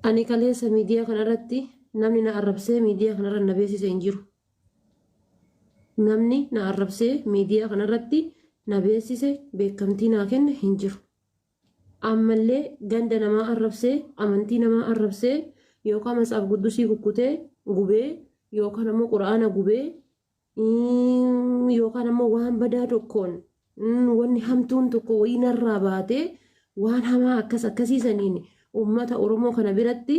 Ani kaleessa miidiyaa kanarratti namni na arrabsee miidiyaa kanarra na beeksise hin jiru. Namni na arrabsee miidiyaa kanarratti na beeksise beekamtii naa kenne hin jiru. Ammallee ganda namaa arrabsee amantii namaa arrabsee yookaan matsaaf guddusii kukkutee gubee yookaan ammoo quraana gubee yookaan ammoo waan badaa tokkoon wanni hamtuun tokko wayii narraa baatee waan hamaa akkasiisaniin ummata Oromoo kana biratti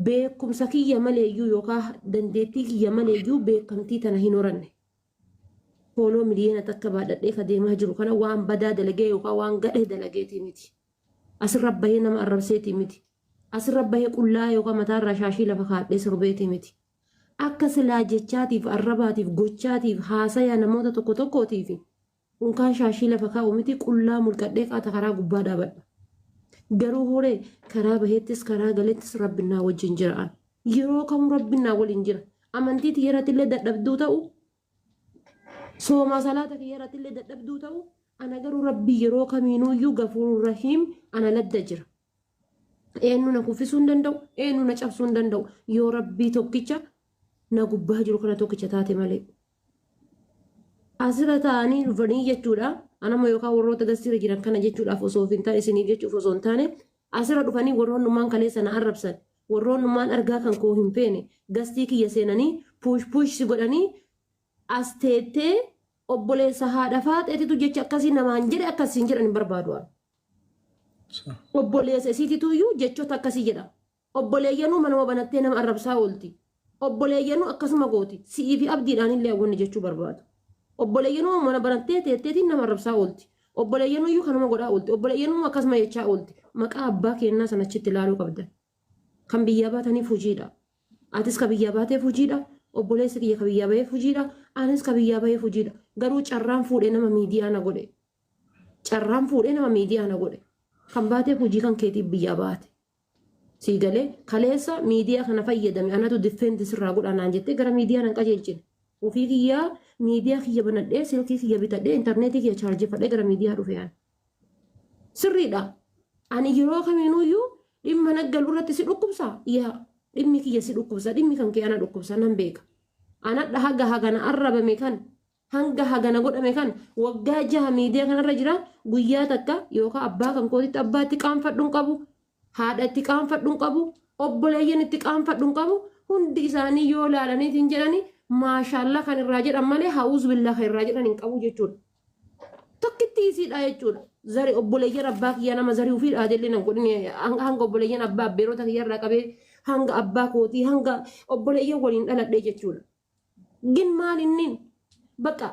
beekumsa kiyya maleeyyuu yookaan dandeettii kiyya maleeyyuu beekamtii tana hin horanne. Fooloo miliyoona takka baadhadhee ka deemaa jiru kana waan badaa dalagee yookaan waan gadhee dalageetii miti. Asirra bahee nama arrabseetii miti. Asirra bahee qullaa yookaan mataarraa shaashii lafa kaadhee sirbeetii miti. Akka silaa jechaatiif arrabaatiif gochaatiif haasayaa namoota tokko tokkootiif unkaan shaashii lafa kaa'u miti qullaa mulqadhee qaata karaa gubbaa dhaabadha. Garuu horee karaa baheettis karaa galeettis rabbinaa wajjin jiraan. Yeroo kamuu rabbinaa waliin jira. Amantii xiyyeerratti dadhabduu ta'u soomaa salaata xiyyeerratti illee dadhabduu ta'u ana garuu rabbii yeroo kamiinuyyuu gafuurur rahiim ana ladda jira. Eenyu na kuffisuu hin danda'u, eenyu na cabsuu hin danda'u yoo rabbii tokkicha na gubbaa jiru kana tokkicha taate malee. Asirra taa'anii dhufanii jechuudha. Anama yookaan warroota gastiira jiran kana jechuudhaaf osoo hin taane isiniif jechuuf osoo hin taane asirra dhufanii warroonnummaan kaleessa na arrabsan warroonnummaan argaa kan koo hin feene gastii kiyya seenanii puush si godhanii as teettee obboleessa haadha faaxeetitu jecha akkasii namaan jedhe akkasiin jedhan hin barbaadu. Obboleessa isiitituyyuu jechoota akkasii jedha. Obboleeyyanuu manuma banattee nama arrabsaa oolti. Obboleeyyanuu akkasuma gooti. Si'ii fi abdiidhaan illee hawwanni jechuu barbaadu. Obboleeyyanuu mana banattee teetteetiin nama arrabsaa oolti. Obboleeyyanuu iyyuu kanuma godhaa oolti. Obboleeyyanuu akkasuma jechaa oolti. Maqaa abbaa kennaa sanachitti ilaaluu qabdan. Kan biyyaa baataniif hojiidha. Atis ka biyyaa baateef hojiidha. Obboleessi kiyya ka biyyaa baheef hojiidha. Anis ka biyyaa baheef hojiidha. Garuu carraan fuudhee nama miidiyaa na godhe. Carraan fuudhee nama miidiyaa na godhe. Kan baateef hojii kan keetiif biyyaa baate. Siigalee kaleessa miidiyaa kana fayyadame anatu diffeendi sirraa godhanaan jettee gara miidiyaa nan qajeelchine. Ofii kiyyaa miidiyaa kiyya banadhee silkii kiyya bitadhee intarneetii kiyya chaarjeffadhee gara miidiyaa dhufe yaani. Sirriidha. Ani yeroo kamiinuyyuu dhimma naggaluu irratti si dhukkubsaa? Yaa dhimmi kiyya si dhukkubsa dhimmi kan kee ana dhukkubsa nan beeka. Anadha haga hagana arrabame kan hanga hagana godhame kan waggaa 6 miidiyaa kanarra jira guyyaa takka yookaan abbaa kan kootitti abbaatti qaanfadhuun qabu haadhatti qaanfadhuun qabu obboleeyyan itti qaanfadhuun qabu hundi isaanii yoo laalaniitiin jedhani maashaallah kan irraa jedhan malee haa'uus billaa kan irraa jedhan hin qabu jechuudha. Tokkitti isiidha jechuudha. Zari obboleeyyan abbaa kiyyaa nama zarii ofii dhaadellee nan godhine hanga obboleeyyan abbaa abbeerota kiyyarraa qabee hanga abbaa kootii hanga obboleeyyan waliin dhaladhee jechuudha. Gin maal innin bakka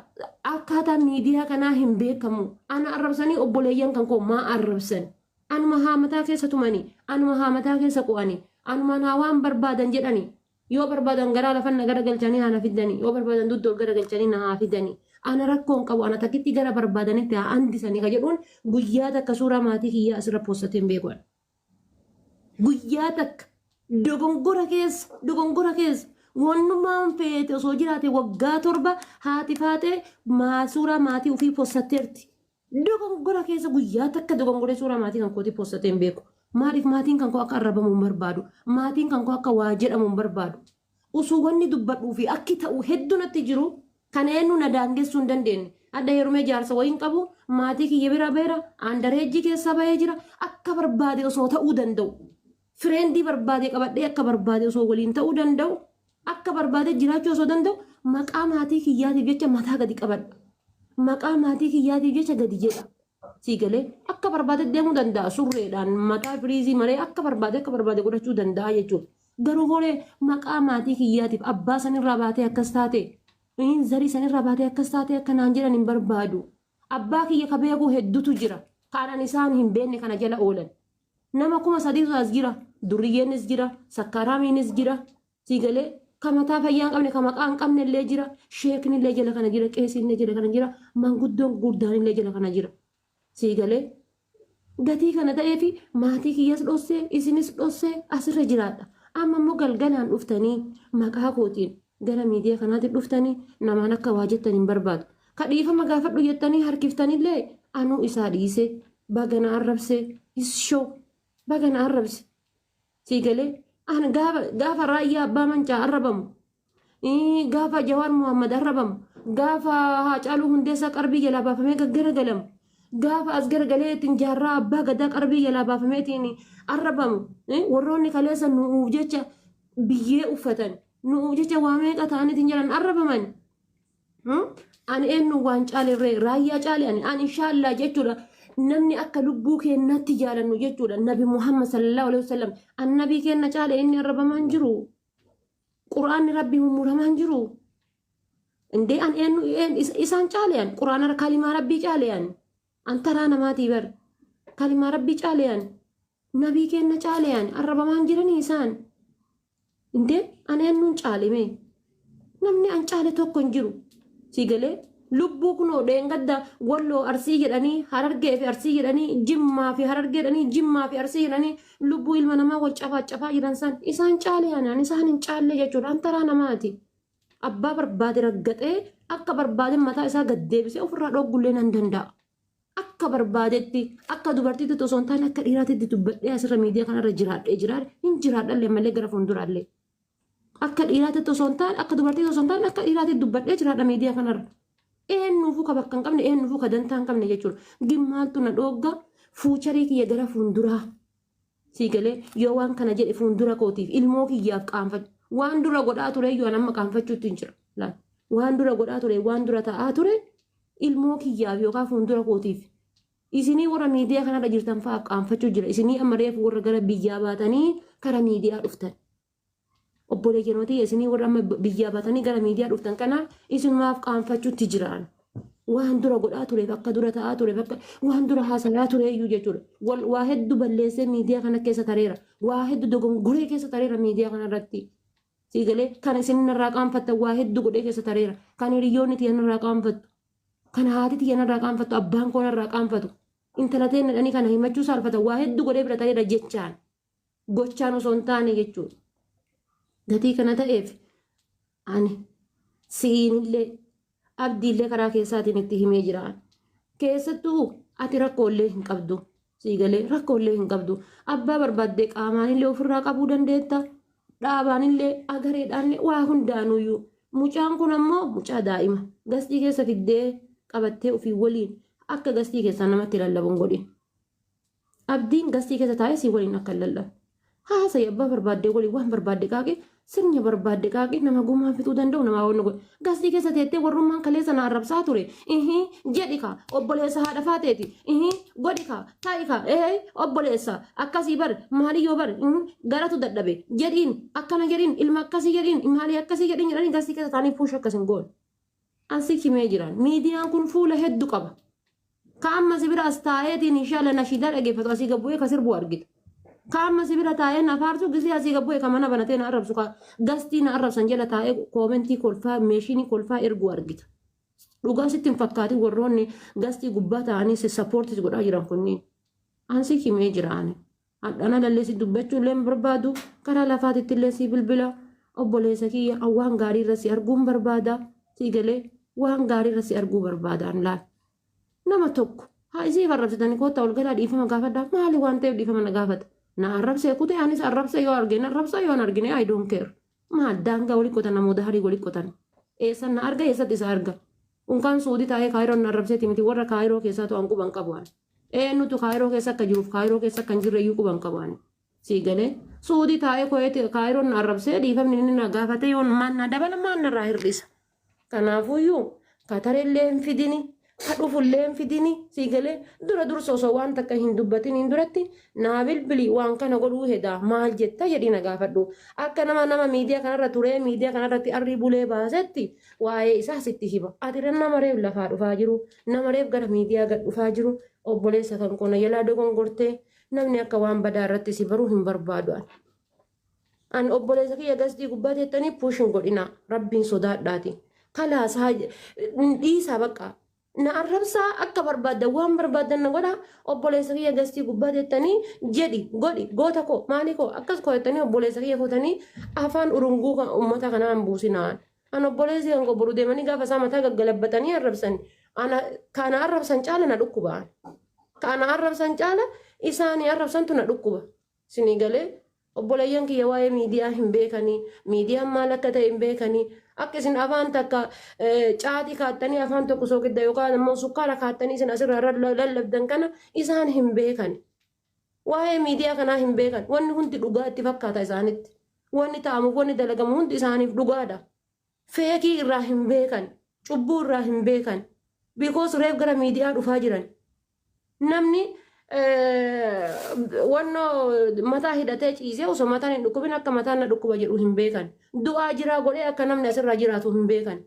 akkaataa miidiyaa kanaa hin beekamu. Ana arrabsanii obboleeyyan kan koo maa arrabsan. Anuma haamataa keessa tumanii, anuma haamataa keessa qu'anii, anuma naa waan barbaadan jedhanii. Yoo barbaadan garaa lafan na garagalchanii haa na fidanii, yoo barbaadan dudda ol garagalchanii na haa fidanii. Ana rakkoon qabu ana takkitti gara barbaadanitti haa hambisanii ka jedhuun guyyaa takka suuraa maatii kiyyaa asirra poostatee hin beeku. Guyyaa takka dogongora keessa wannumaan feete osoo jiraate waggaa 7 haati faatee suuraa maatii ofii postatteerti. Dogongora keessa guyyaa takka dogongoree suuraa maatii kan kootii postatee hin beeku. Maaliif maatiin kan koo akka arrabamu hin barbaadu? Maatiin kan koo akka waa jedhamu hin barbaadu? Osoo wanni dubbadhuu fi akki ta'u hedduu natti jiru kan eenyu na daangessuu hin dandeenye. Adda heerumee jaarsa wayiin qabu maatii kiyya bira beera aandareejjii keessa bahee jira akka barbaade osoo ta'uu danda'u. Fireendii barbaade qabadhee akka barbaade osoo waliin ta'uu danda'u. Akka barbaade jiraachuu osoo danda'u maqaa maatii kiyyaatiif jecha mataa gadi qabadha. Maqaa maatii kiyyaatiif jecha gadi jedha. Siigalee akka barbaade deemuu danda'a surreedhaan mataa firiizii maree akka barbaade godhachuu danda'a jechuudha. Garuu horee maqaa maatii kiyyaatiif abbaa sanirraa baatee akkas taate zarii sanirraa baatee akkas taate akka naan jedhan hin barbaadu. Abbaa kiyya ka beekuu hedduutu jira. Kaadhaan isaan hin beekne kana jala oolan. Nama 300 as jira. Duriyyeenis jira. Sakkaaraamiinis jira. Siigalee kamataa fayyaa hin qabne kamaqaa hin qabne illee jira. Sheekni illee jala kana jira. Qeesiin illee jala kana jira. Manguddoon guddaan illee jala kana jira. Siigalee gatii kana ta'ee fi maatii kiyyas dhossee isinis dhossee asirra jiraadha. Amma immoo galgalaan dhuftanii maqaa kootiin gara miidiyaa kanaatti dhuftanii namaan akka waa jettan hin barbaadu. Kadhiifama gaafadhu jettanii harkiftanillee anuu isaa dhiisee bagana arrabsee ishoo bagana arrabse. سيقلي أنا قاف رايا أبا منجا الربم قاف جوار محمد الربم قاف هاجالو هندسة قربي جلا بافمي قرقلم قاف أصغر قليت جارا أبا قدا قربي جلا بافمي تيني الربم وروني كليسا نوجيتش بيه أفتن نوجيتش وامي قطاني تنجلن الربمن أنا إنه وان جالي رايا جالي أنا إن شاء الله جتورا namni akka lubbuu keenyaatti jaalannu jechuudha nabi Muhammad sallallahu alaihi wasallam annabii keenya caale inni arrabamaan jiru quraanni rabbii mumuramaan jiru indee an eenyu isaan caaleyan quraana kalimaa rabbii caaleyan antaraa namaatii bar kalimaa rabbii caaleyan nabii keenya caaleyan arrabamaan jiranii isaan indee an eenyuun caalime namni an caale tokko hin jiru sigalee lubbuu kunoo dheengadda walloo arsii jedhanii harargee fi arsii jedhanii jimmaa fi harargee jedhanii jimmaa fi arsii jedhanii lubbuu ilma namaa wal cafaa jiran san isaan caale anaan isaan hin caalle jechuudha antaraa namaati abbaa barbaade raggaxee akka barbaade mataa isaa gaddeebisee ofirraa dhoggullee nan danda'a akka barbaadetti akka dubartiitti osoo hin taane akka dhiiraatitti dubbadhee asirra miidiyaa kanarra jiraadhee hin jiraadhallee malee gara fuulduraallee akka dhiiraatitti osoo hin taane akka dubartiitti osoo hin taane akka dhiiraatitti dubbadhee jiraadha miidiyaa kanarra. Eenyuufuu ka bakka hin qabne eenyuufuu ka dantaa hin qabne jechuudha. Gimmaaltu na dhoogga fuucharii kiyya gara fuulduraa. Siigalee yoo waan kana jedhe fuuldura kootiif ilmoo kiyyaaf qaanfadhu. Waan dura godhaa ture yoo nama qaanfachuutti hin jira. Waan dura godhaa ture waan dura ta'aa ture ilmoo kiyyaaf yookaan fuuldura kootiif. Isinii warra miidiyaa kanarra jirtan fa'aa qaanfachuu jira. Isinii amma reefu warra gara biyyaa baatanii kara miidiyaa dhuftan. Obboleeyyanootii isinii warra amma biyyaa baatanii gara miidiyaa dhuftan kana isinumaaf qaanfachuutti jiran. Waan dura godhaa tureef akka dura ta'aa tureef akka waan dura haasayaa ture iyyuu jechuudha. Waa hedduu balleessee miidiyaa kana keessa tareera. Waa hedduu dogongoree keessa tareera miidiyaa kana irratti. Siigalee kan isin irraa qaanfattan waa hedduu godhee keessa tareera. Kan hiriyoonni tiyyan irraa qaanfattu. Kan haati tiyyan irraa qaanfattu abbaan koon irraa qaanfatu. Intala teen dhanii kana himachuu saalfatan waa hedduu godhee bira tareera jechaan. Gochaan osoo hin taane jechuudha. Gatii kana ta'eef ani siinillee abdiillee karaa keessaatiin itti himee jiraan. Keessattuu ati rakkoolee hin qabdu. Siigalee rakkoolee hin qabdu. Abbaa barbaaddee qaamaanillee ofirraa qabuu dandeetta. Dhaabaanillee agareedhaanillee waa hundaanuyyuu. Mucaan kun ammoo mucaa daa'ima. Gastii keessa fiddee qabattee ofii waliin akka gastii keessaa namatti lallabuun godhin. Abdiin gastii keessa taa'ee si waliin akka lallabu. Haasa'e abbaa barbaaddee waliin waan barbaadde qaaqee sirnya barbaadde qaaqee nama gumaa fixuu danda'u nama waan godhe. Gastii keessa teettee warrummaan kaleessa na arrabsaa ture. Jedhi kaa obboleessa haadha faateeti. Godhi kaa taa'i kaa obboleessa akkasii bar maaliyyoo bar garatu dadhabe jedhiin akkana jedhiin ilma akkasii jedhiin maalii akkasii jedhiin jedhanii gastii keessa taa'anii fuusha akkas hin goone. Ansi himee jiran miidiyaan kun fuula hedduu qaba. Kaamma sibiraas taa'eetiin inshaalla nashiidaa dhageeffatu asii gabbu'ee ka sirbu argita. Kaamma sibira taa'ee na faarsu gisee asii gabbu'ee ka mana banatee na arrabsu gastii na arrabsan jala taa'ee koomentii kolfaa meeshinii kolfaa ergu argita. Dhugaa sitti hin fakkaatin warroonni gastii gubbaa ta'anii sappoortis godhaa jiran kunniin. Ansi himee jiraani. Hadhana lalleessi dubbachuu illee barbaadu karaa lafaatitti illee si bilbila obboleessa kiyya waan gaarii irratti arguun barbaada siigalee waan gaarii irratti arguu barbaadaan laal. Nama tokko haa isii arrabsitanii koottaa ol galaa dhiifama gaafadhaa maali waan ta'eef dhiifama na gaafata. Na arrabsee kutee anis arrabsa yoo argine arrabsa yoo argine I don't care. Daangaa walii qotan namoota harii walii qotan. Eessan na arga eessatti isa arga. Unkaan suudii taa'ee kaayiroon na arrabseeti miti warra kaayiroo keessaa to'an quban qabu'an. Nutu kaayiroo keessa akka jiruuf kaayiroo keessa akka hin jirre iyyuu quban qabu'an. Siigalee suudii taa'ee kaayiroon na arrabsee dhiifamni inni na gaafate yoo na dabala maan narraa hir'isa. Kanaafuyyuu katareellee hin fidini. Kadhufullee hin fidini siigalee dura dursa osoo waan takka hin dubbatiniin duratti naa bilbilii waan kana godhuu hedaa maal jetta jedhii na gaafadhu. Akka nama miidiyaa kanarra turee miidiyaa kanarratti arrii bulee baasetti waa'ee isaa sitti hima. Ati nama reef lafaa dhufaa jiru nama reef gara miidiyaa gad dhufaa jiru obboleessa kan qonna jalaa dogongortee namni akka waan badaa irratti si baruu hin barbaadu. An obboleessa kiyya gastii gubbaa teettanii puushin godhina rabbiin sodaadhaati. Kalaasaa dhiisaa baqqaa. Na arrabsaa akka barbaadda waan barbaadan na godha obboleessa kiyya gastii gubbaa teettanii jedhi godhi goota koo maalii koo akkas koo'ettanii obboleessa kiyya kootanii afaan urunguu kan uummata kanaan buusinaan. An obboleessi kan qobburu deemanii gaafa isaa mataa gaggalabbatanii arrabsan. Kana arrabsan caala na dhukkubaan. Kana arrabsan caala isaanii arrabsantu na dhukkuba. Sinii galee obboleeyyan kiyya waa'ee miidiyaa hin beekanii miidiyaan maal akka ta'e hin beekanii akka isin afaan takka caatii kaattanii afaan tokko soogidda yookaan immoo sukkaara kaattanii isin asirraa lallabdan kana isaan hin beekani. Waa'ee miidiyaa kanaa hin beekan wanni hundi dhugaa itti fakkaata isaanitti wanni ta'amuuf wanni dalagamu hundi isaaniif dhugaadha. Feekii irraa hin beekan cubbuu irraa hin beekan because reef gara miidiyaa dhufaa jiran namni wanno mataa hidhatee ciisee osoo mataan hin dhukkubin akka mataan na dhukkuba jedhu hin beekan du'aa jiraa godhee akka namni asirraa jiraatu hin beekan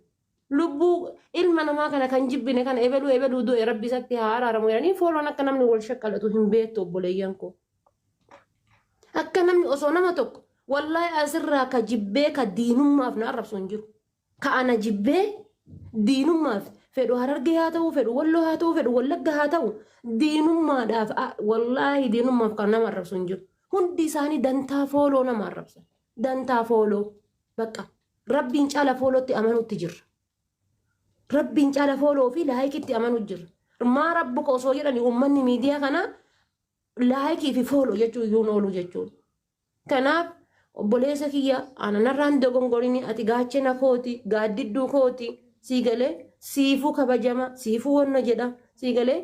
lubbuu ilma namaa kana kan jibbine kana ebeluu du'e rabbi isatti haa araaramu jedhanii fooloon akka namni wal shaqqalatu hin beektu obboleeyyan koo akka namni osoo nama tokko wallaahi asirraa ka jibbee ka diinummaaf na arrabsu hin jiru ka ana jibbee diinummaaf fedhu Harargee haa ta'u fedhu Walloo haa ta'u fedhu Wallagga haa ta'u diinummaadhaaf wallaahi diinummaaf kan nama arrabsu hin jiru hundi isaanii dantaa fooloo nama arrabsan dantaa fooloo bakka rabbiin caala foolootti amanuutti jirra rabbiin caala fooloo fi laayikitti amanuutti jirra maa rabbuka osoo jedhani uummanni miidiyaa kana laayikii fi fooloo jechuu iyyuu oolu jechuudha kanaaf obboleessa kiyya ananarraan dogongorini ati gaachena kooti gaaddidduu kooti siigalee siifuu kabajama siifuu wanna jedha siigalee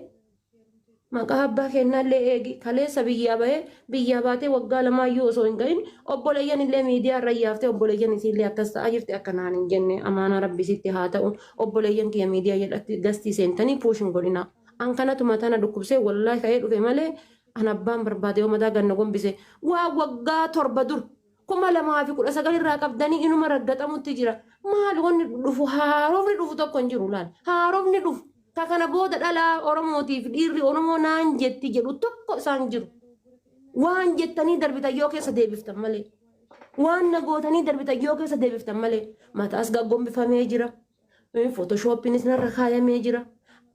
maqaa abbaa kennallee eegi kaleessa biyyaa baatee waggaa lamaayyuu osoo hin gahin obboleeyyan illee miidiyaa irra yaaftee obboleeyyan isiillee akkas ta'aa jirti akka naan hin jenne amaanaa rabbisitti haa ta'u obboleeyyan kiyya miidiyaa jedhatti gastii seentanii puushin godhina an kanatu mataana dhukkubsee wallaahi ka'ee dhufe malee an abbaan barbaade yoo mataa ganna gombise waa waggaa 7 dur 2019 irraa qabdanii inuma raggaxamutti jira maal wanni dhufu haaromni dhufu tokko hin jiru laal haaromni dhufu ka kana booda dhalaa oromootiif dhiirri oromoo naan jetti jedhu tokko isaan jiru waan jettanii darbitan yoo keessa deebiftan malee waan nagootanii darbitan yoo keessa deebiftan malee mataas gaggombifamee jira footoshooppiinis narra kaayamee jira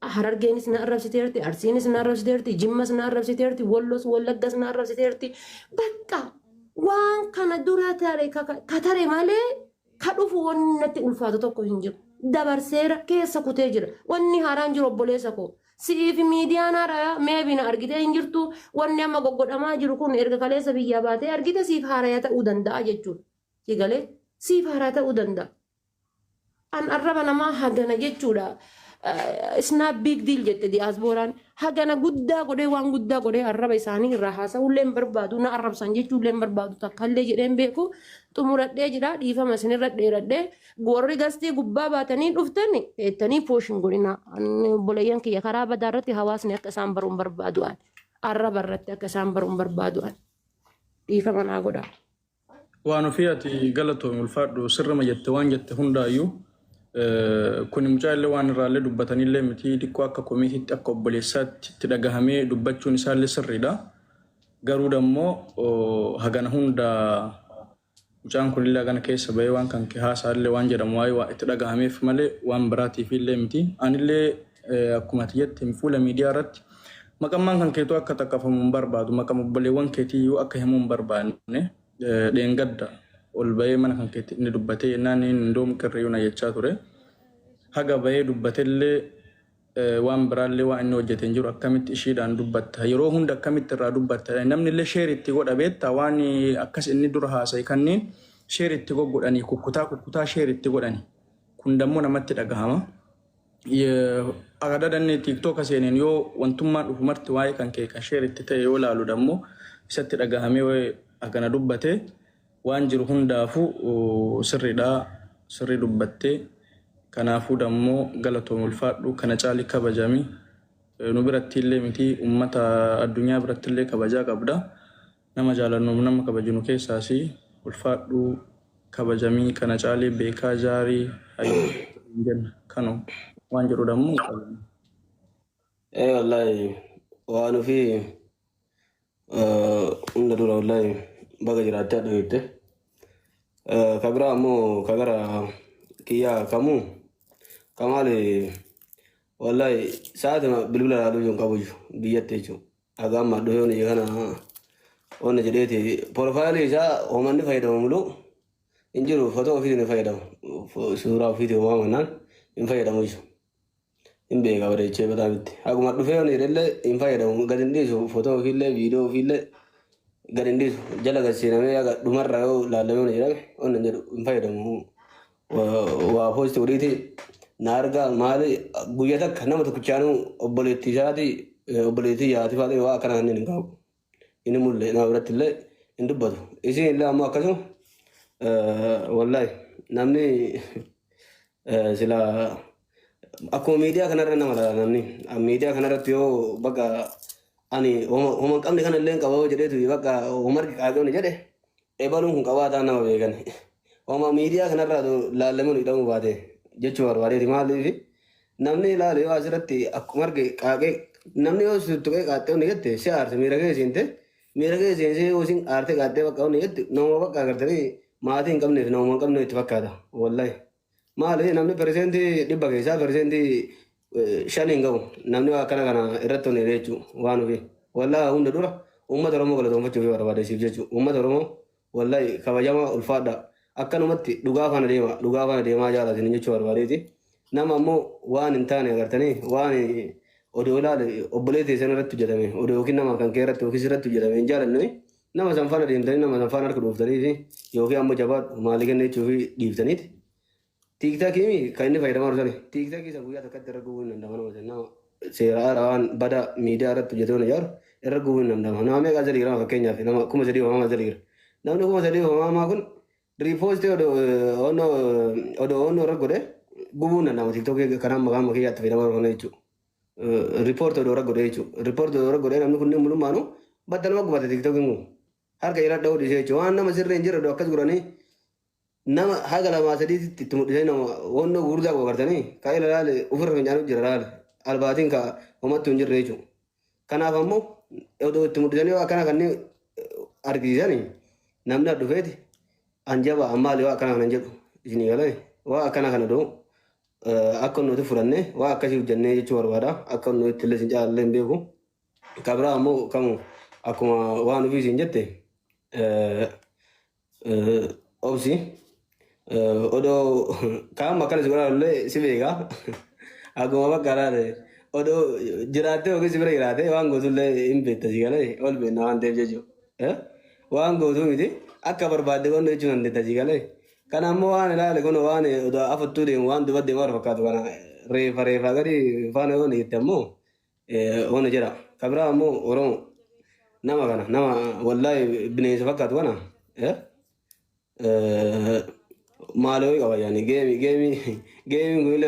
Harargeenis na arrabsiteerti Arsiinis na arrabsiteerti Jimmas na arrabsiteerti Walloos Wallaggas na arrabsiteerti bakka waan kana dura tare malee ka dhufu wanni natti ulfaatu tokko hin jiru dabarseera keessa kutee jira wanni haaraan jiru obboleessa koo siif miidiyaan haaraa meebina argitee hin jirtu wanni amma goggodhamaa jiru kun erga kaleessa biyyaa baatee argite siif haaraa ta'uu danda'a jechuudha sigalee siif haaraa ta'uu danda'a an arraba namaa hagana jechuudha it's not big deal jette diasporaan hagana guddaa godhee waan guddaa godhee arraba isaanii irraa haasa'ullee hin barbaadu na arrabsan jechuullee hin barbaadu takkaallee jedheen beeku xumuradhee jira dhiifama isinirra dheeradhee gorri gastii gubbaa baatanii dhuftani teettanii pooshin godhina obboleeyyan kiyya karaa badaa irratti hawaasni akka isaan baruun barbaadu'an arraba irratti akka isaan baruun barbaadu'an dhiifama naa godha. Waan ofii ati galatoom ulfaadhu sirrama jette waan jette hundaayyuu kun mucaallee waan irraallee dubbatanillee miti xiqqoo akka komiitiitti akka obboleessaatti itti dhagahamee dubbachuun isaallee sirriidha. Garuu dammoo hagana hunda mucaan kunillee hagana keessa bahee waan kan haasaallee waan jedhamu waa'ee waa itti dhagahameef malee waan biraatiifillee miti. Anillee akkuma ati jette fuula miidiyaa irratti maqammaan kan keetuu akka taqqafamu hin barbaadu maqama obboleewwan keetiiyyuu akka himuu hin barbaanne dheengadda. ol bahee mana kan keetti inni dubbatee jennaan inni ndoom qirriyyuu na jechaa ture. Haga bahee dubbateellee waan biraallee waan inni hojjete hin jiru akkamitti ishiidhaan dubbatta yeroo hunda akkamitti irraa dubbatta namni illee sheer itti godha beetta waan akkas inni dura haasa'e kanneen sheer itti godhanii kukkutaa sheer itti godhanii kun dammoo namatti dhagahama. Akka danne tiktoka seeneen yoo wantummaan dhufu marti waa'ee kan kee kan sheer itti ta'e yoo laalu dammoo isatti dhagahamee akkana dubbatee waan jiru hundaafu sirriidha sirrii dubbattee kanaafuu dammoo galatoom ulfaadhu kana caalii kabajami nu biratti illee miti ummata addunyaa biratti illee kabajaa qabda nama jaalannuuf nama kabajinu keessaas ulfaadhu kabajamii kana caalii beekaa jaarii jenna kanu waan jiru dammoo wallahi waan ofii hunda dura wallahi baga jiraatee adda kabira ammoo kagara kiyya kamu kamale wallahi saatuma bilbila laalu jon kabuju biyyatti jechuun agama doyoon eegana onna jedheeti profaayilii isaa homanni fayyadamu mulu hin jiru footoo ofiitiin fayyadamu suuraa ofiitiin waamanaan hin fayyadamu jechuudha hin beeka bareechee bataamitti aguma dhufee onni jedhellee hin fayyadamu gadi hin dhiisu footoo ofiillee viidiyoo ofiillee gadindis jala gasiname aga dumarra yo laalame jedhame onnen jedhu hin fayyadamu waa posti uriiti naarga maali guyya takka nama tokkichaanu obboleettii isaati obboleettii yaati faale waa akkana kanneen hin qabu inni mulle nama biratti illee hin dubbatu isin illee ammoo akkasuma wallahi namni sila akkuma miidiyaa kanarra nama dhala namni miidiyaa kanarratti yoo bakka ani homa qabne kana illee qabaa jedheetu bakka homarki qaaqabne jedhe ebaluun kun qabaataa nama beekan homa miidiyaa kanarraa laallamuu hidhamuu baate jechuu barbaadeeti maaliif namni ilaalu yoo asirratti akkuma arge qaaqee namni yoo tuttuqee qaaxxee onni jette si aarte miira kee seente miira kee seensee yoo isin aarte qaaxxee bakka onni jette nama bakka agartanii maatii hin qabneef nama hin qabne itti fakkaata wallahi maali namni persentii 100 keessaa persentii 5 hin qabu namni waa akkana kana irratti onni jechuu waan ofi wallahi hunda dura uummata Oromoo galatoonfachuuf barbaadeesiif jechuu uummata Oromoo wallahi kabajamaa ulfaadha akkanumatti dhugaa faana deemaa jaalatin jechuu barbaadeeti nama ammoo waan hin taane agartanii waan odoo ilaale obboleettii isaan irratti hojjetame odoo yookiin nama kan kee irratti yookiin irratti hojjetame hin jaalanne nama san faana deemtanii nama san faana harka dhuuftanii fi yookiin ammoo jabaadhu maalii kenna jechuufi dhiiftaniiti. Tiiktaakii kan inni fayyadamaa jiru tiiktaakii isa guyyaa takkatti irra gubuu hin danda'ama nama seera waan bada miidiyaa irratti hojjetame ijaaru irra gubuu hin danda'ama nama meeqa sadii gira fakkeenyaaf nama 3,000 sadii gira namni 3,000 kun riipoostee odoo irra godhe gubuu hin danda'ama tiiktookii kanaan maqaan makiyyaatti fayyadamaa jiru jechuudha. Report odoo irra godhe jechuudha. Report odoo irra godhe namni kunneen mul'ummaanu battaluma gubate tiiktokiin kun harka irra dha'uu dhiisee jechuudha. Waan nama sirrii hin jirre odoo akkas godhanii nama haga lamaa sadiitti itti mul'isee nama wannoo gurguddaa qabaatanii kaa'ee ilaale ofirra fincaanii jira ilaale albaatiin ka homattuu hin jirre jechuudha. Kanaaf ammoo odoo itti mul'isanii akkana kanneen argisiisanii namni dhufeeti anjaba ammaali waa akkana kana jedhu isinii galee waa akkana kana doo akka nuti fudhannee waa akkasii hojjannee jechuu barbaada akka nuti illee sin caalallee hin beeku kabraa ammoo kamu akkuma waan ofii siin jette obsi odoo kaama akkana si godhaallee si beekaa akkuma bakka alaale odoo jiraattee yookiin si bira jiraatee waan gootullee hin beekta si galee ol beekna waan ta'eef jechuudha waan gootuu miti akka barbaadde qonna jechuun dandeetta si galee. Kan ammoo waan ilaale kun waan afattuu deemu waan duba deemaa fakkaatu kana reefa gadi faana yoo niitte ammoo waan jira. Kabira ammoo Oromoo nama kana nama wallahi bineensa fakkaatu kana maaloo qaba yaani geemii kun